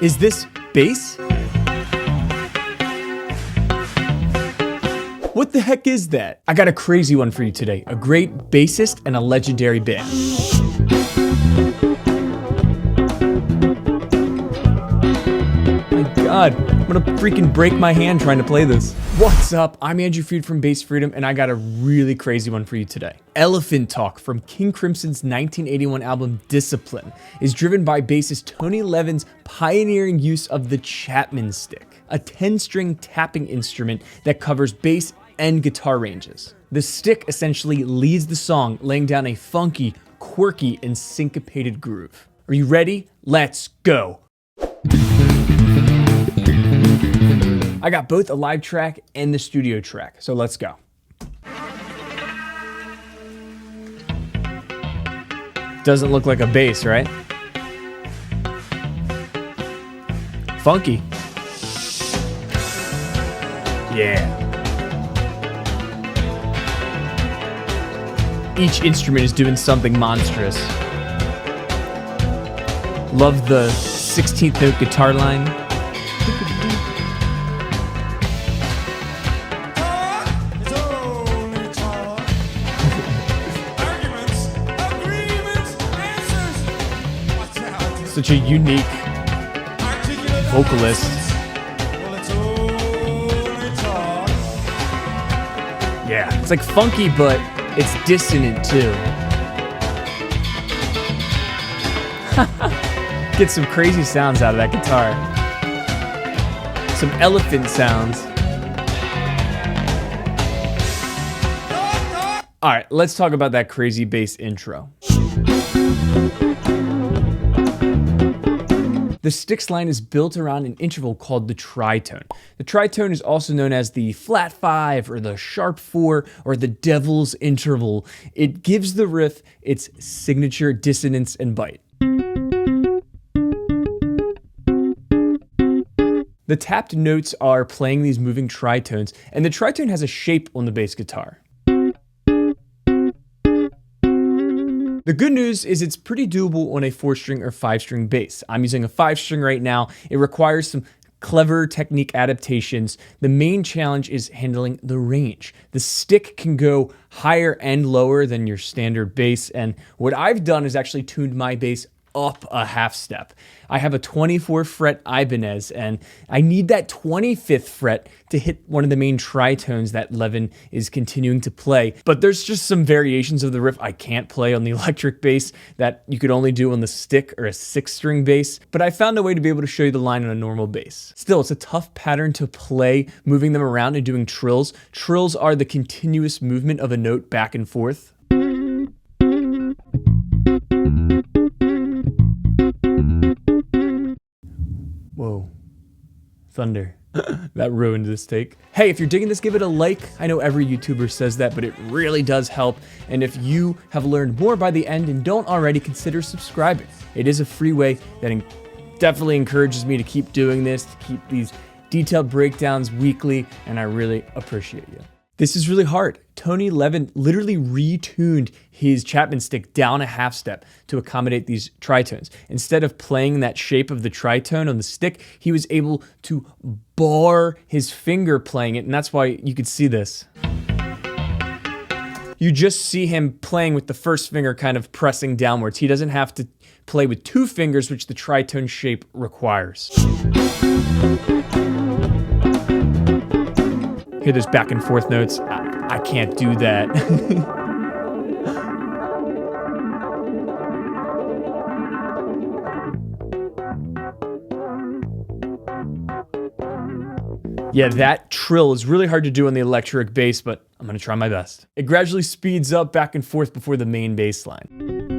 Is this bass? What the heck is that? I got a crazy one for you today. A great bassist and a legendary band. My God, I'm gonna freaking break my hand trying to play this. What's up? I'm Andrew Freed from Bass Freedom, and I got a really crazy one for you today. Elephant Talk from King Crimson's 1981 album Discipline is driven by bassist Tony Levin's pioneering use of the Chapman stick, a 10-string tapping instrument that covers bass and guitar ranges. The stick essentially leads the song, laying down a funky, quirky, and syncopated groove. Are you ready? Let's go. I got both a live track and the studio track, so let's go. Doesn't look like a bass, right? Funky. Yeah. Each instrument is doing something monstrous. Love the 16th note guitar line. Such a unique vocalist. Yeah, it's like funky, but it's dissonant too. Get some crazy sounds out of that guitar. Some elephant sounds. All right, let's talk about that crazy bass intro. The sticks line is built around an interval called the tritone. The tritone is also known as the flat 5 or the sharp 4 or the devil's interval. It gives the riff its signature dissonance and bite. The tapped notes are playing these moving tritones, and the tritone has a shape on the bass guitar. The good news is it's pretty doable on a 4-string or 5-string bass. I'm using a 5-string right now. It requires some clever technique adaptations. The main challenge is handling the range. The stick can go higher and lower than your standard bass, and what I've done is actually tuned my bass up a half step. I have a 24 fret Ibanez, and I need that 25th fret to hit one of the main tritones that Levin is continuing to play. But there's just some variations of the riff I can't play on the electric bass that you could only do on the stick or a 6-string bass. But I found a way to be able to show you the line on a normal bass. Still, it's a tough pattern to play, moving them around and doing trills. Trills are the continuous movement of a note back and forth. Whoa, thunder. That ruined this take. Hey, if you're digging this, give it a like. I know every YouTuber says that, but it really does help. And if you have learned more by the end and don't already, consider subscribing. It is a free way that definitely encourages me to keep doing this, to keep these detailed breakdowns weekly, and I really appreciate you. This is really hard. Tony Levin literally retuned his Chapman stick down a half step to accommodate these tritones. Instead of playing that shape of the tritone on the stick, he was able to bar his finger playing it, and that's why you could see this. You just see him playing with the first finger kind of pressing downwards. He doesn't have to play with 2 fingers, which the tritone shape requires. Hear those back and forth notes? I can't do that. Yeah, that trill is really hard to do on the electric bass, but I'm gonna try my best. It gradually speeds up back and forth before the main bass line.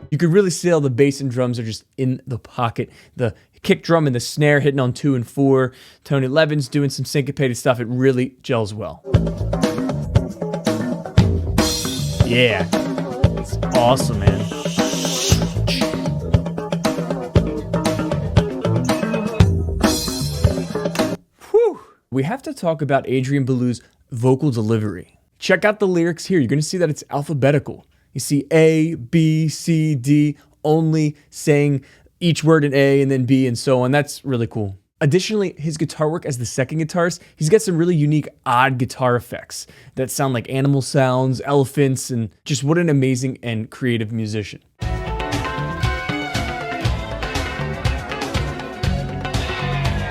You could really see all the bass and drums are just in the pocket. The kick drum and the snare hitting on 2 and 4. Tony Levin's doing some syncopated stuff. It really gels well. Yeah, it's awesome, man. we have to talk about Adrian Belew's vocal delivery. Check out the lyrics here. You're going to see that it's alphabetical. You see A, B, C, D, only saying each word in A and then B and so on. That's really cool. Additionally, his guitar work as the second guitarist, he's got some really unique, odd guitar effects that sound like animal sounds, elephants, and just what an amazing and creative musician.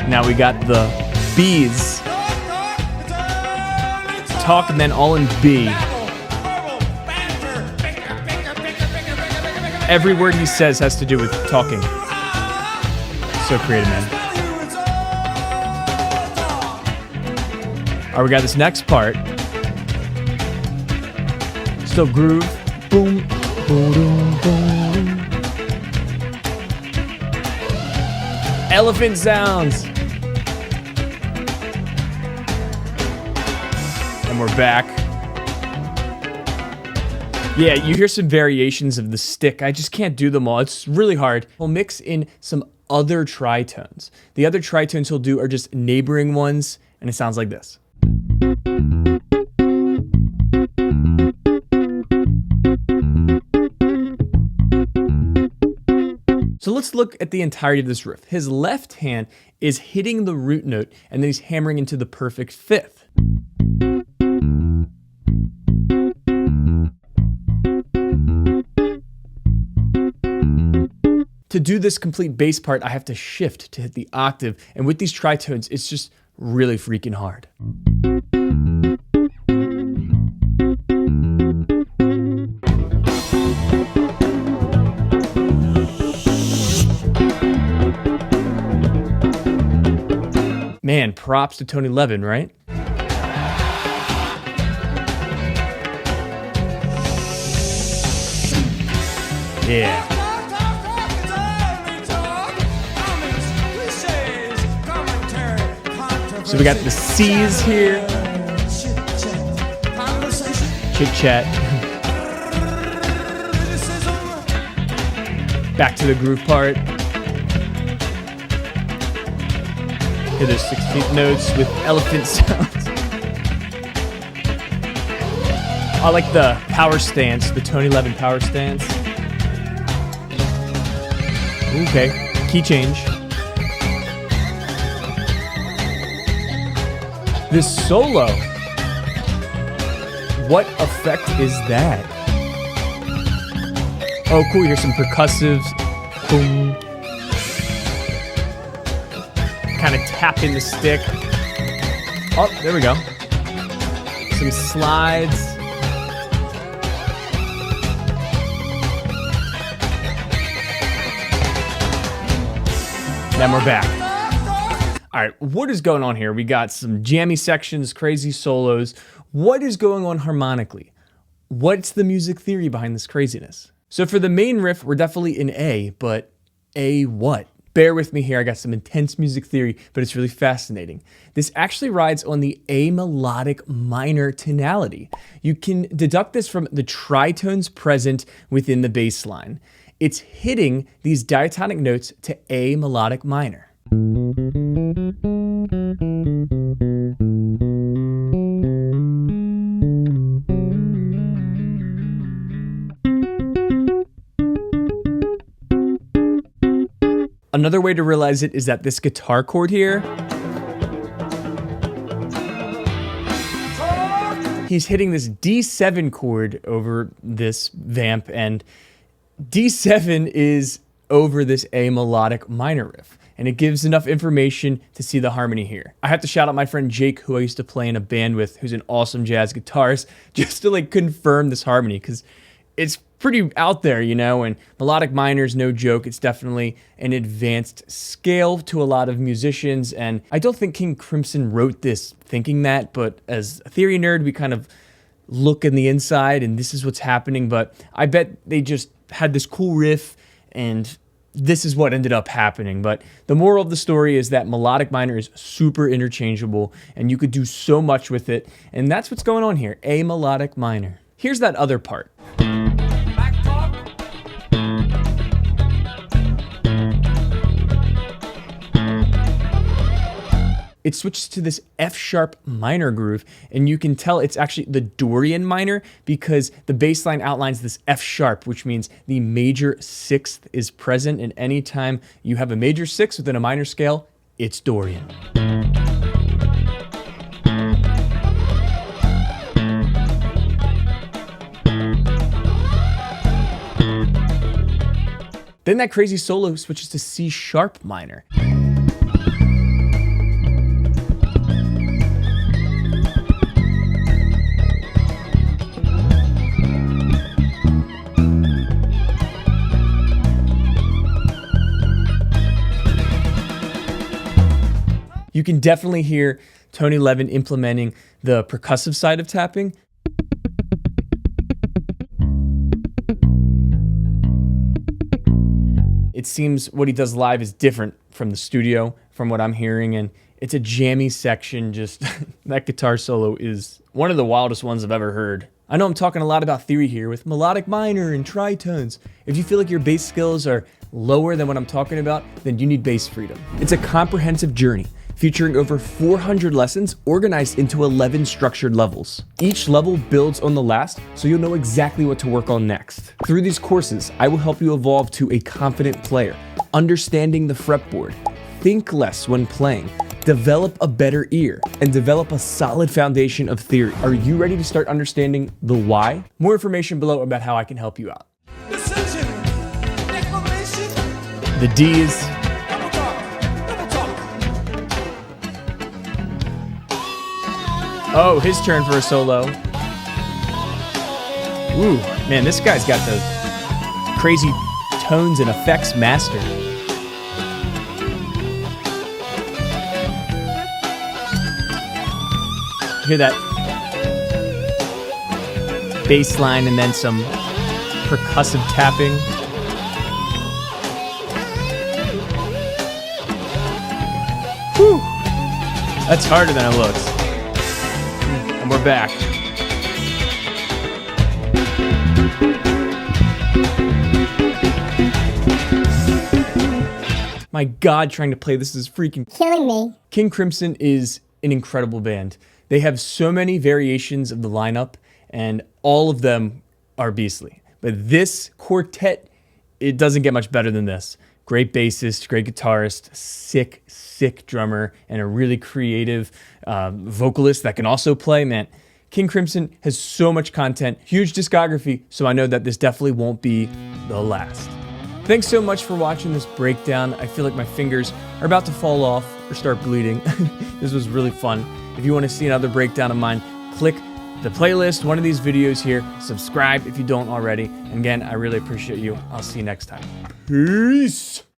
Now we got the B's. Talk and then all in B. Every word he says has to do with talking. So creative, man. All right, we got this next part. Still groove. Boom, boom, boom. Elephant sounds. And we're back. Yeah, you hear some variations of the stick. I just can't do them all. It's really hard. We'll mix in some other tritones. The other tritones he'll do are just neighboring ones, and it sounds like this. So let's look at the entirety of this riff. His left hand is hitting the root note, and then he's hammering into the perfect fifth. To do this complete bass part, I have to shift to hit the octave, and with these tritones, it's just really freaking hard. Man, props to Tony Levin, right? Yeah. So we got the C's here. Chit chat. Back to the groove part. Hear those 16th notes with elephant sounds. I like the power stance, the Tony Levin power stance. Okay, key change. This solo, what effect is that? Oh, cool, here's some percussives. Boom. Kind of tapping the stick. Oh, there we go. Some slides. Then we're back. All right, what is going on here? We got some jammy sections, crazy solos. What is going on harmonically? What's the music theory behind this craziness? So for the main riff, we're definitely in A, but A what? Bear with me here, I got some intense music theory, but it's really fascinating. This actually rides on the A melodic minor tonality. You can deduct this from the tritones present within the bass line. It's hitting these diatonic notes to A melodic minor. Another way to realize it is that this guitar chord here, he's hitting this D7 chord over this vamp, and D7 is over this A melodic minor riff, and it gives enough information to see the harmony here. I have to shout out my friend Jake, who I used to play in a band with, who's an awesome jazz guitarist, just to like confirm this harmony, because it's pretty out there, you know, and melodic minor is no joke. It's definitely an advanced scale to a lot of musicians, and I don't think King Crimson wrote this thinking that, but as a theory nerd, we kind of look in the inside, and this is what's happening, but I bet they just had this cool riff, and this is what ended up happening. But the moral of the story is that melodic minor is super interchangeable, and you could do so much with it, and that's what's going on here, A melodic minor. Here's that other part. it switches to this F sharp minor groove, and you can tell it's actually the Dorian minor because the bass line outlines this F sharp, which means the major sixth is present, and anytime you have a major sixth within a minor scale, it's Dorian. Then that crazy solo switches to C sharp minor. You can definitely hear Tony Levin implementing the percussive side of tapping. It seems what he does live is different from the studio, from what I'm hearing, and it's a jammy section. Just that guitar solo is one of the wildest ones I've ever heard. I know I'm talking a lot about theory here with melodic minor and tritones. If you feel like your bass skills are lower than what I'm talking about, then you need Bass Freedom. It's a comprehensive journey featuring over 400 lessons organized into 11 structured levels. Each level builds on the last, so you'll know exactly what to work on next. Through these courses, I will help you evolve to a confident player, understanding the fretboard, think less when playing, develop a better ear, and develop a solid foundation of theory. Are you ready to start understanding the why? More information below about how I can help you out. The D is oh, his turn for a solo. Ooh, man, this guy's got the crazy tones and effects mastered. Hear that bass line and then some percussive tapping. Whew, that's harder than it looks. And we're back. My God, trying to play this is freaking killing me. King Crimson is an incredible band. They have so many variations of the lineup, and all of them are beastly. But this quartet, it doesn't get much better than this. Great bassist, great guitarist, sick drummer, and a really creative vocalist that can also play. Man, King Crimson has so much content, huge discography, so I know that this definitely won't be the last. Thanks so much for watching this breakdown. I feel like my fingers are about to fall off or start bleeding. This was really fun. If you want to see another breakdown of mine, click the playlist, one of these videos here. Subscribe if you don't already. And again, I really appreciate you. I'll see you next time. Peace.